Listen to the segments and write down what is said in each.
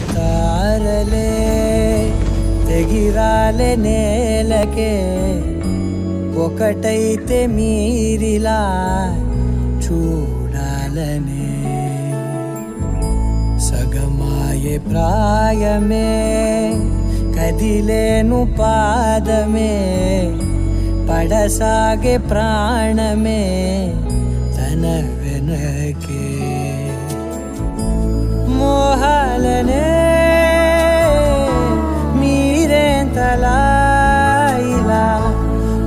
తారలే తెగిరాలే నేలకే ఒకటైతే మీరిలా చూడాలనే సగమాయే ప్రాయమే కదిలేను పాదమే పడసాగే ప్రాణమే తన వెనకే మోహాలనే మీరేంతలా ఇలా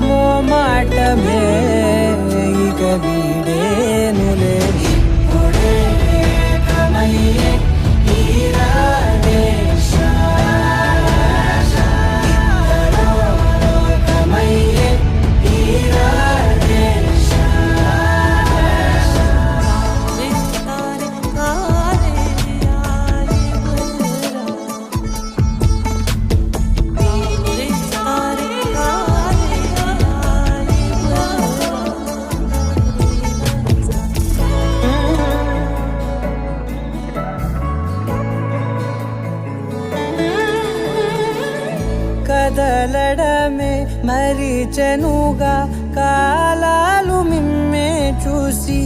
మోమాటమే ఇక వీడేనులే ఇప్పుడే ఏకమయ్యే ఈరాడే ఇద్దరో లోకమయ్యే ఈరాడే కదలడమే మరిచెనుగా కాలాలు మిమ్మే చూసి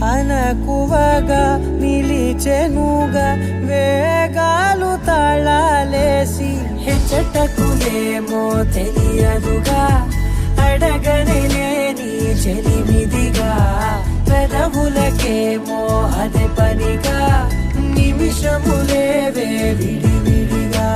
అనకువగా నిలిచెనుగా వేగాలు తాళాలేసి హెచ్చటకులేమో తెలియదుగా అడగనే నీ చెలిమిదిగా పెదవులకేమో అదే పనిగా నిమిషములే విడివిడిగా